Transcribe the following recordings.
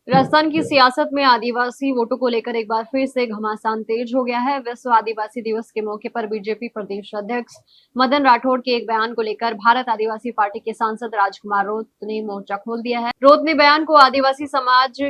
राजस्थान की सियासत में आदिवासी वोटों को लेकर एक बार फिर से घमासान तेज हो गया है। विश्व आदिवासी दिवस के मौके पर बीजेपी प्रदेश अध्यक्ष मदन राठौड़ के एक बयान को लेकर भारत आदिवासी पार्टी के सांसद राजकुमार रोत ने मोर्चा खोल दिया है। रोत ने बयान को आदिवासी समाज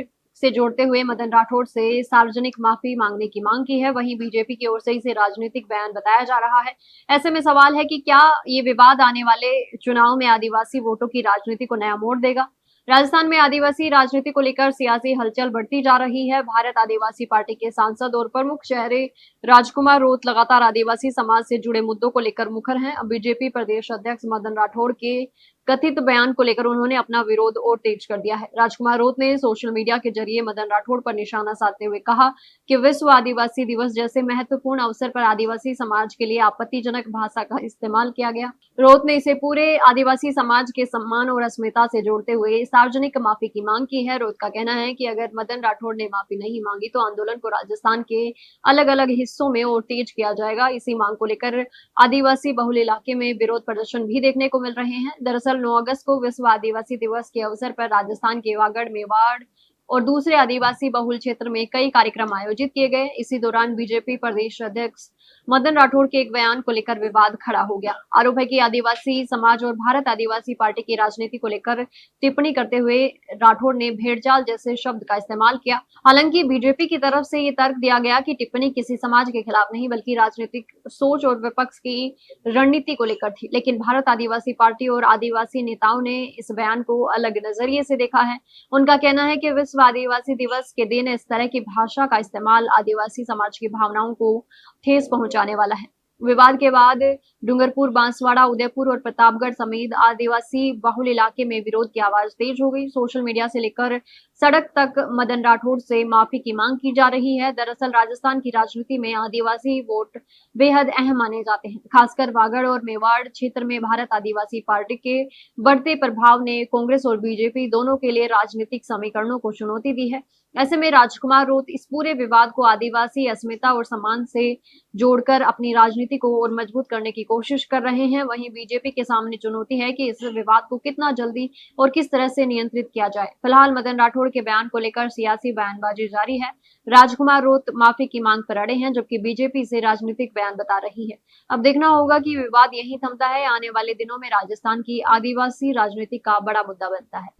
से जोड़ते हुए मदन राठौड़ से सार्वजनिक माफी मांगने की मांग की है। वहीं बीजेपी की ओर से इसे राजनीतिक बयान बताया जा रहा है। ऐसे में सवाल है कि क्या ये विवाद आने वाले चुनाव में आदिवासी वोटों की राजनीति को नया मोड़ देगा। राजस्थान में आदिवासी राजनीति को लेकर सियासी हलचल बढ़ती जा रही है। भारत आदिवासी पार्टी के सांसद और प्रमुख चेहरे राजकुमार रोत लगातार आदिवासी समाज से जुड़े मुद्दों को लेकर मुखर हैं। अब बीजेपी प्रदेश अध्यक्ष मदन राठौड़ के कथित बयान को लेकर उन्होंने अपना विरोध और तेज कर दिया है। राजकुमार रोत ने सोशल मीडिया के जरिए मदन राठौड़ पर निशाना साधते हुए कहा कि विश्व आदिवासी दिवस जैसे महत्वपूर्ण अवसर पर आदिवासी समाज के लिए आपत्तिजनक भाषा का इस्तेमाल किया गया। रोत ने इसे पूरे आदिवासी समाज के सम्मान और अस्मिता से जोड़ते हुए सार्वजनिक माफी की मांग की है। रोत का कहना है कि अगर मदन राठौड़ ने माफी नहीं मांगी तो आंदोलन को राजस्थान के अलग अलग हिस्सों में और तेज किया जाएगा। इसी मांग को लेकर आदिवासी बहुल इलाके में विरोध प्रदर्शन भी देखने को मिल रहे हैं। दरअसल 9 अगस्त को विश्व आदिवासी दिवस के अवसर पर राजस्थान के वागड़, मेवाड़ और दूसरे आदिवासी बहुल क्षेत्र में कई कार्यक्रम आयोजित किए गए। इसी दौरान बीजेपी प्रदेश अध्यक्ष मदन राठौड़ के एक बयान को लेकर विवाद खड़ा हो गया। आरोप है कि आदिवासी समाज और भारत आदिवासी पार्टी की राजनीति को लेकर टिप्पणी करते हुए राठौड़ ने भेड़चाल जैसे शब्द का इस्तेमाल किया। हालांकि बीजेपी की तरफ से ये तर्क दिया गया कि टिप्पणी किसी समाज के खिलाफ नहीं बल्कि राजनीतिक सोच और विपक्ष की रणनीति को लेकर थी। लेकिन भारत आदिवासी पार्टी और आदिवासी नेताओं ने इस बयान को अलग नजरिए से देखा है। उनका कहना है कि विश्व आदिवासी दिवस के दिन इस तरह की भाषा का इस्तेमाल आदिवासी समाज की भावनाओं को ठेस पहुंचाने वाला है। विवाद के बाद डूंगरपुर, बांसवाड़ा, उदयपुर और प्रतापगढ़ समेत आदिवासी बहुल इलाके में विरोध की आवाज तेज हो गई। सोशल मीडिया से लेकर सड़क तक मदन राठौड़ से माफी की मांग की जा रही है। दरअसल राजस्थान की राजनीति में आदिवासी वोट बेहद अहम माने जाते हैं। खासकर वागड़ और मेवाड़ क्षेत्र में भारत आदिवासी पार्टी के बढ़ते प्रभाव ने कांग्रेस और बीजेपी दोनों के लिए राजनीतिक समीकरणों को चुनौती दी है। ऐसे में राजकुमार रोत इस पूरे विवाद को आदिवासी अस्मिता और सम्मान से जोड़कर अपनी राजनीति को और मजबूत करने की कोशिश कर रहे हैं। वहीं बीजेपी के सामने चुनौती है कि इस विवाद को कितना जल्दी और किस तरह से नियंत्रित किया जाए। फिलहाल मदन राठौड़ के बयान को लेकर सियासी बयानबाजी जारी है। राजकुमार रोत माफी की मांग पर अड़े हैं, जबकि बीजेपी इसे राजनीतिक बयान बता रही है। अब देखना होगा कि विवाद यहीं थमता है। आने वाले दिनों में राजस्थान की आदिवासी राजनीति का बड़ा मुद्दा बनता है।